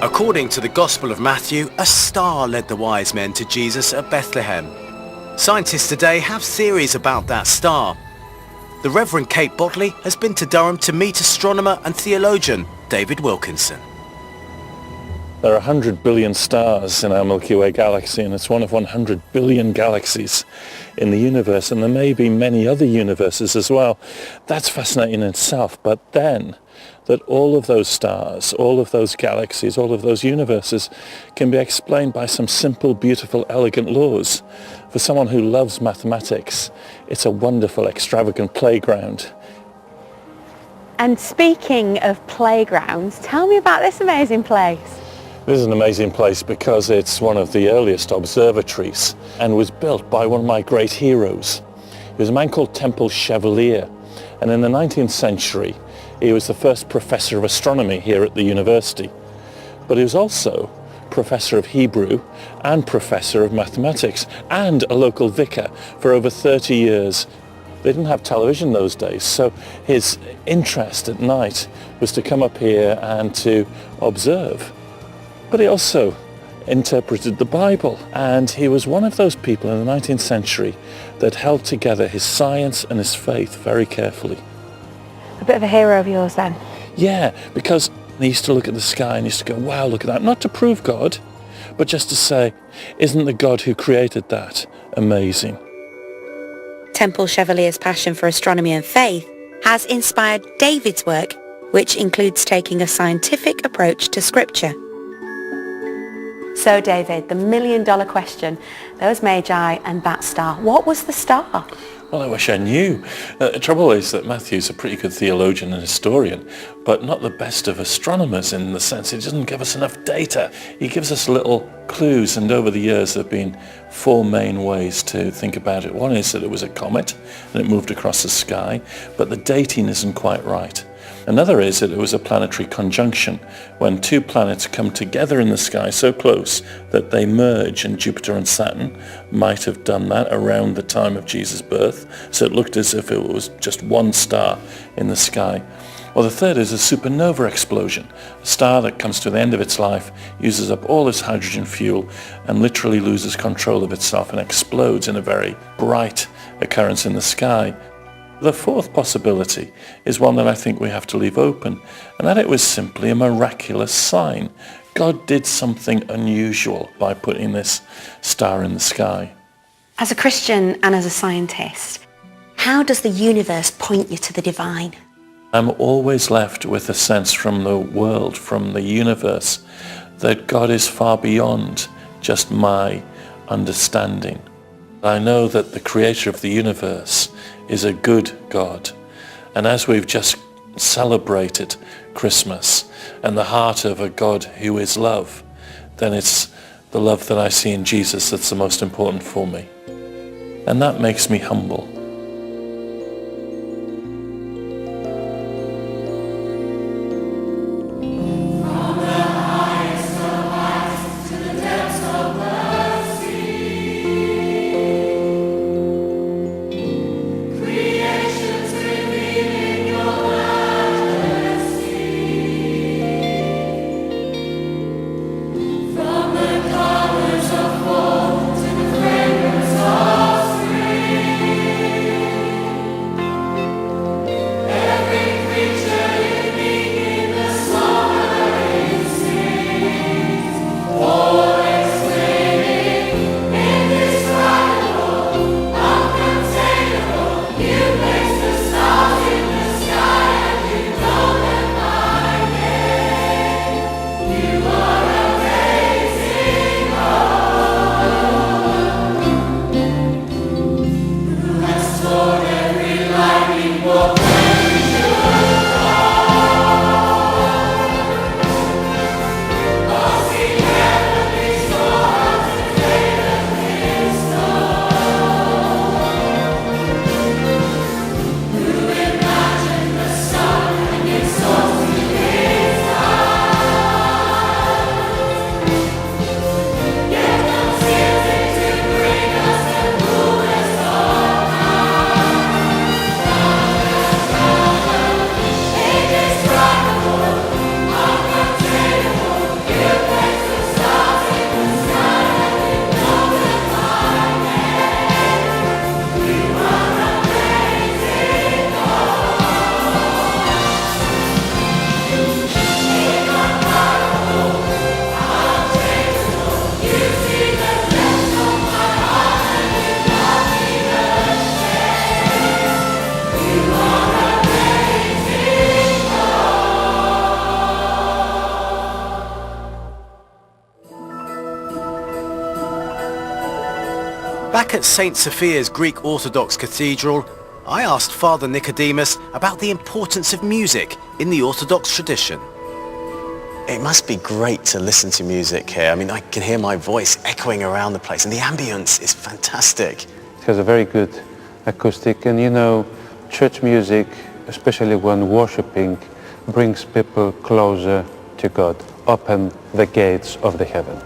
According to the Gospel of Matthew, a star led the wise men to Jesus at Bethlehem. Scientists today have theories about that star. The Reverend Kate Bodley has been to Durham to meet astronomer and theologian David Wilkinson. There are 100 billion stars in our Milky Way galaxy, and it's one of 100 billion galaxies in the universe, and there may be many other universes as well. That's fascinating in itself, but then that all of those stars, all of those galaxies, all of those universes can be explained by some simple, beautiful, elegant laws. For someone who loves mathematics, it's a wonderful, extravagant playground. And speaking of playgrounds, tell me about this amazing place. This is an amazing place because it's one of the earliest observatories and was built by one of my great heroes. He was a man called Temple Chevalier, and in the 19th century he was the first professor of astronomy here at the university. But he was also professor of Hebrew and professor of mathematics and a local vicar for over 30 years. They didn't have television those days, so his interest at night was to come up here and to observe. But he also interpreted the Bible, and he was one of those people in the 19th century that held together his science and his faith very carefully. A bit of a hero of yours then? Yeah, because he used to look at the sky and used to go, wow, look at that. Not to prove God, but just to say, isn't the God who created that amazing? Temple Chevalier's passion for astronomy and faith has inspired David's work, which includes taking a scientific approach to scripture. So David, the million-dollar question, those magi and that star, what was the star? Well, I wish I knew. The trouble is that Matthew's a pretty good theologian and historian, but not the best of astronomers in the sense he doesn't give us enough data. He gives us little clues, and over the years there have been four main ways to think about it. One is that it was a comet and it moved across the sky, but the dating isn't quite right. Another is that it was a planetary conjunction, when two planets come together in the sky so close that they merge, and Jupiter and Saturn might have done that around the time of Jesus' birth, so it looked as if it was just one star in the sky. Or the third is a supernova explosion, a star that comes to the end of its life, uses up all its hydrogen fuel, and literally loses control of itself and explodes in a very bright occurrence in the sky. The fourth possibility is one that I think we have to leave open, and that it was simply a miraculous sign. God did something unusual by putting this star in the sky. As a Christian and as a scientist, how does the universe point you to the divine? I'm always left with a sense from the world, from the universe, that God is far beyond just my understanding. I know that the creator of the universe is a good God. And as we've just celebrated Christmas and the heart of a God who is love, then it's the love that I see in Jesus that's the most important for me. And that makes me humble. Back at St. Sophia's Greek Orthodox Cathedral, I asked Father Nicodemus about the importance of music in the Orthodox tradition. It must be great to listen to music here. I mean, I can hear my voice echoing around the place, and the ambience is fantastic. It has a very good acoustic, and you know, church music, especially when worshipping, brings people closer to God, open the gates of the heaven.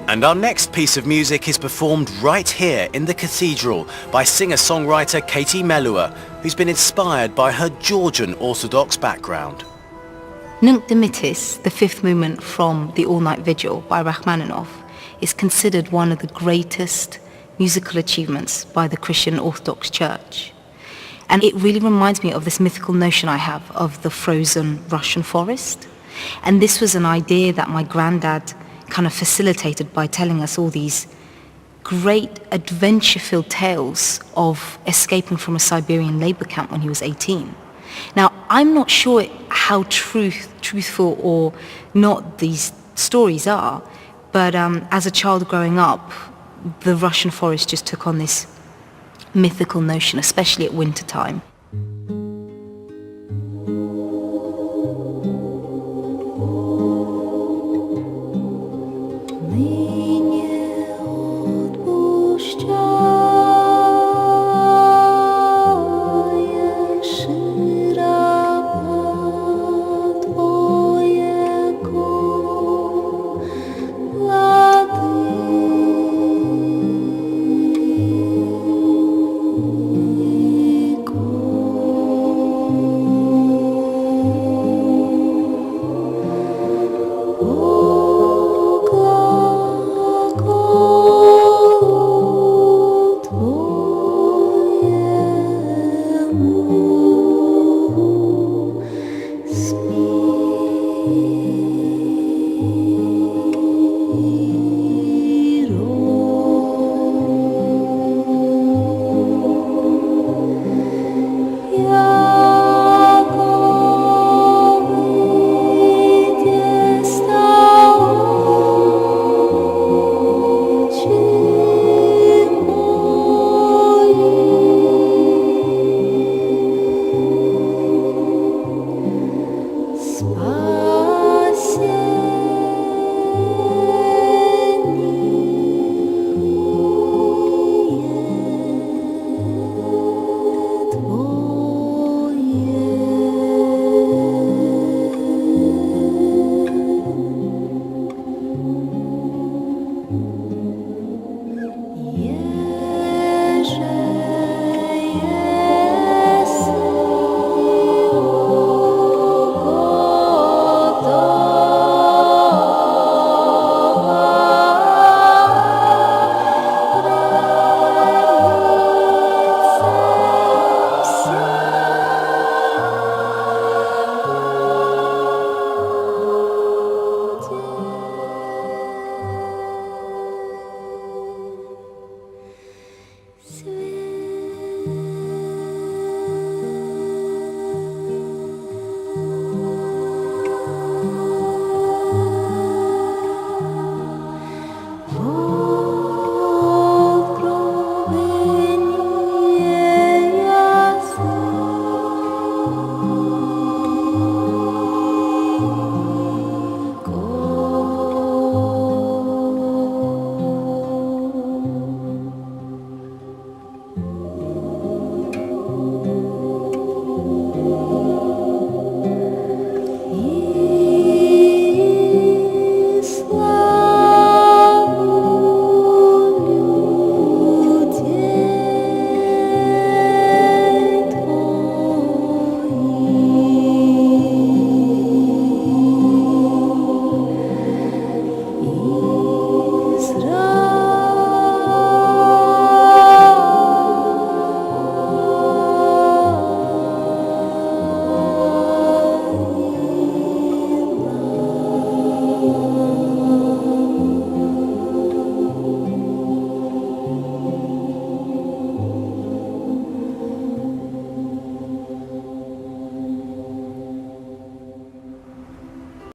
And our next piece of music is performed right here in the cathedral by singer-songwriter Katie Melua, who's been inspired by her Georgian Orthodox background. Nunc Dimittis, the fifth movement from the All-Night Vigil by Rachmaninoff, is considered one of the greatest musical achievements by the Christian Orthodox Church. And it really reminds me of this mythical notion I have of the frozen Russian forest. And this was an idea that my granddad kind of facilitated by telling us all these great adventure-filled tales of escaping from a Siberian labor camp when he was 18. Now, I'm not sure how truthful or not these stories are, but as a child growing up, the Russian forest just took on this mythical notion, especially at winter time.